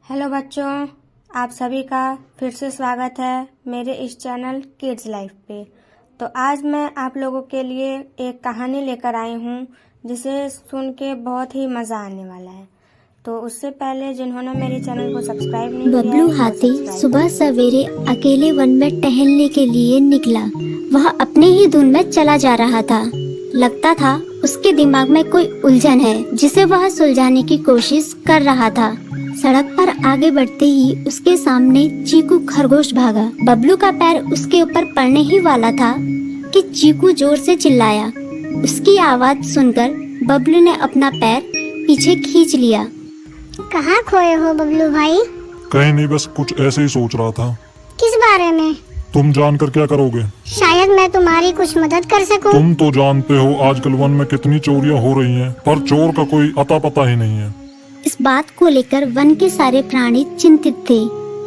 Hello बच्चों, आप सभी का फिर से स्वागत है मेरे इस चैनल किड्स लाइफ पे। तो आज मैं आप लोगों के लिए एक कहानी लेकर आई हूँ जिसे सुन के बहुत ही मज़ा आने वाला है। तो उससे पहले जिन्होंने मेरे चैनल को सब्सक्राइब नहीं किया है, बबलू हाथी सुबह सवेरे अकेले वन में टहलने के लिए निकला। वह अपने ही धुन में चला जा रहा था। लगता था उसके दिमाग में कोई उलझन है जिसे वह सुलझाने की कोशिश कर रहा था। सड़क पर आगे बढ़ते ही उसके सामने चीकू खरगोश भागा। बबलू का पैर उसके ऊपर पड़ने ही वाला था कि चीकू जोर से चिल्लाया। उसकी आवाज सुनकर बबलू ने अपना पैर पीछे खींच लिया। कहाँ खोए हो बबलू भाई? कहीं नहीं, बस कुछ ऐसे ही सोच रहा था। किस बारे में? तुम जानकर क्या करोगे? शायद मैं तुम्हारी कुछ मदद कर सकूं। तुम तो जानते हो आजकल वन में कितनी चोरियां हो रही हैं, पर चोर का कोई अता पता ही नहीं है। इस बात को लेकर वन के सारे प्राणी चिंतित थे।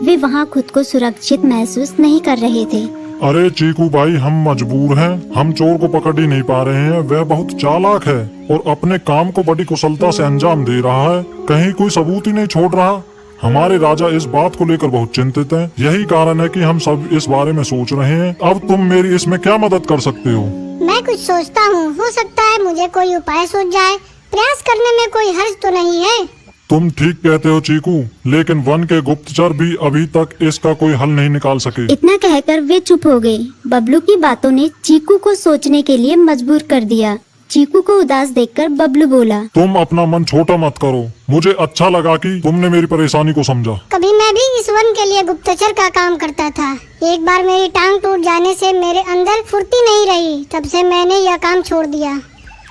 वे वहाँ खुद को सुरक्षित महसूस नहीं कर रहे थे। अरे चीकू भाई, हम मजबूर हैं। हम चोर को पकड़ ही नहीं पा रहे हैं। वह बहुत चालाक है और अपने काम को बड़ी कुशलता से अंजाम दे रहा है। कहीं कोई सबूत ही नहीं छोड़ रहा। हमारे राजा इस बात को लेकर बहुत चिंतित हैं। यही कारण है कि हम सब इस बारे में सोच रहे हैं। अब तुम मेरी इसमें क्या मदद कर सकते हो? मैं कुछ सोचता हूँ, हो सकता है मुझे कोई उपाय सूझ जाए। प्रयास करने में कोई हर्ज तो नहीं है। तुम ठीक कहते हो चीकू, लेकिन वन के गुप्तचर भी अभी तक इसका कोई हल नहीं निकाल सके। इतना कहकर वे चुप हो गए। बबलू की बातों ने चीकू को सोचने के लिए मजबूर कर दिया। चीकू को उदास देखकर बबलू बोला, तुम अपना मन छोटा मत करो। मुझे अच्छा लगा कि तुमने मेरी परेशानी को समझा। कभी मैं भी इस वन के लिए गुप्तचर का काम करता था। एक बार मेरी टांग टूट जाने से मेरे अंदर फुर्ती नहीं रही। तब से मैंने यह काम छोड़ दिया।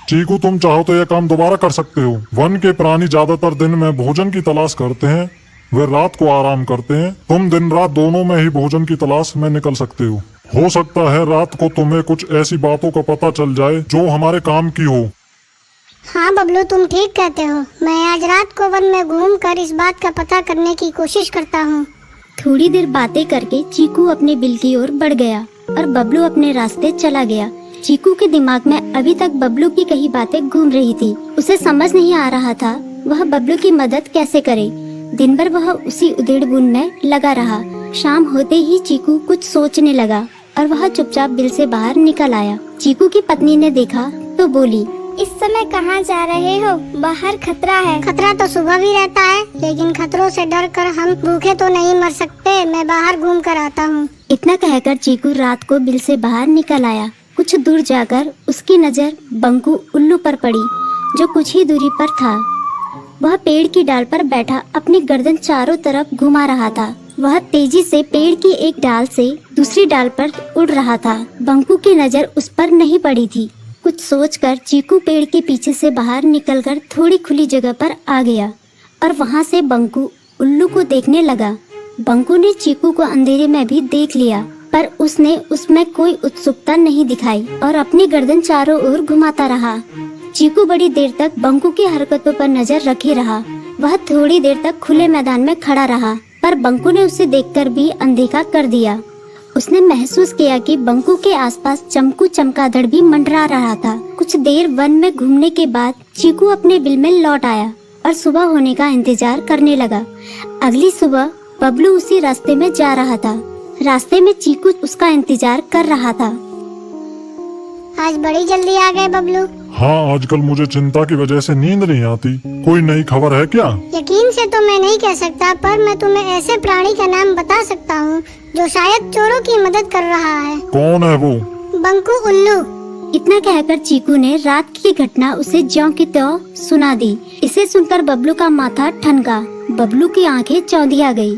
चीकू, तुम चाहो तो यह काम दोबारा कर सकते हो। वन के प्राणी ज्यादातर दिन में भोजन की तलाश करते हैं, वे रात को आराम करते हैं। तुम दिन रात दोनों में ही भोजन की तलाश में निकल सकते हो सकता है रात को तुम्हें कुछ ऐसी बातों का पता चल जाए जो हमारे काम की हो। हाँ बबलू, तुम ठीक कहते हो। मैं आज रात को वन में घूमकर इस बात का पता करने की कोशिश करता हूँ। थोड़ी देर बातें करके चीकू अपने बिल की ओर बढ़ गया और बबलू अपने रास्ते चला गया। चीकू के दिमाग में अभी तक बबलू की कही बातें घूम रही थी। उसे समझ नहीं आ रहा था वह बबलू की मदद कैसे करे। दिन भर वह उसी उधेड़-बुन में लगा रहा। शाम होते ही चीकू कुछ सोचने लगा और वह चुपचाप बिल से बाहर निकल आया। चीकू की पत्नी ने देखा तो बोली, इस समय कहाँ जा रहे हो? बाहर खतरा है। खतरा तो सुबह भी रहता है, लेकिन खतरों से डर कर हम भूखे तो नहीं मर सकते। मैं बाहर घूम कर आता हूँ। इतना कहकर चीकू रात को बिल से बाहर निकल आया। कुछ दूर जाकर उसकी नजर बंकू उल्लू पर पड़ी, जो कुछ ही दूरी पर था। वह पेड़ की डाल पर बैठा अपनी गर्दन चारों तरफ घुमा रहा था। वह तेजी से पेड़ की एक डाल से दूसरी डाल पर उड़ रहा था। बंकू की नजर उस पर नहीं पड़ी थी। कुछ सोचकर चीकू पेड़ के पीछे से बाहर निकलकर थोड़ी खुली जगह पर आ गया और वहां से बंकू उल्लू को देखने लगा। बंकू ने चीकू को अंधेरे में भी देख लिया, पर उसने उसमें कोई उत्सुकता नहीं दिखाई और अपनी गर्दन चारों ओर घुमाता रहा। चीकू बड़ी देर तक बंकू की हरकतों पर नजर रखे रहा। वह थोड़ी देर तक खुले मैदान में खड़ा रहा, पर बंकू ने उसे देखकर भी अनदेखा कर दिया। उसने महसूस किया कि बंकू के आसपास चमकू चमगादड़ भी मंडरा रहा था। कुछ देर वन में घूमने के बाद चीकू अपने बिल में लौट आया और सुबह होने का इंतजार करने लगा। अगली सुबह बबलू उसी रास्ते में जा रहा था। रास्ते में चीकू उसका इंतजार कर रहा था। आज बड़ी जल्दी आ गए बबलू। हाँ, आजकल मुझे चिंता की वजह से नींद नहीं आती। कोई नई खबर है क्या? यकीन से तो मैं नहीं कह सकता, पर मैं तुम्हें ऐसे प्राणी का नाम बता सकता हूँ जो शायद चोरों की मदद कर रहा है। कौन है वो? बंकू उल्लू। इतना कहकर चीकू ने रात की घटना उसे ज्यों की त्यों सुना दी। इसे सुनकर बबलू का माथा ठनका। बबलू की आंखें चौंधिया गई।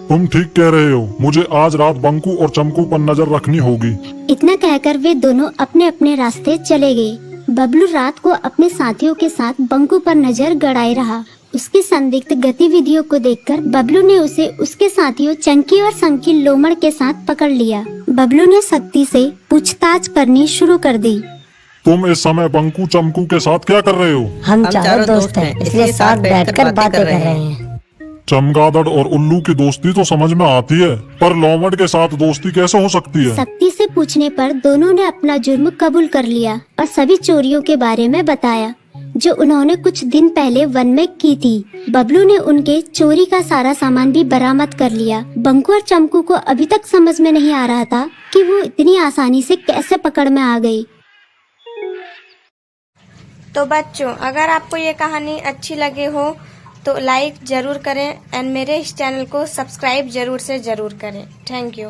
तुम ठीक कह रहे हो। मुझे आज रात बंकू और चमकू पर नजर रखनी होगी। इतना कहकर वे दोनों अपने अपने रास्ते चले गए। बबलू रात को अपने साथियों के साथ बंकू पर नजर गड़ाए रहा। उसकी संदिग्ध गतिविधियों को देखकर बबलू ने उसे उसके साथियों चंकी और संकी लोमड़ के साथ पकड़ लिया। बबलू ने सख्ती से पूछताछ करनी शुरू कर दी। तुम इस समय बंकू चमकू के साथ क्या कर रहे हो? हम चारों दोस्त हैं, इसलिए साथ बैठकर बातें कर रहे हैं। चमगादड़ और उल्लू की दोस्ती तो समझ में आती है, पर लोमड़ के साथ दोस्ती कैसे हो सकती है? सख्ती से पूछने पर दोनों ने अपना जुर्म कबूल कर लिया और सभी चोरियों के बारे में बताया। जो उन्होंने कुछ दिन पहले वन में की थी। बबलू ने उनके चोरी का सारा सामान भी बरामद कर लिया। बंकू और चंकू को अभी तक समझ में नहीं आ रहा था कि वो इतनी आसानी से कैसे पकड़ में आ गई। तो बच्चों, अगर आपको ये कहानी अच्छी लगी हो तो लाइक जरूर करें एंड मेरे इस चैनल को सब्सक्राइब जरूर से जरूर करें। Thank you.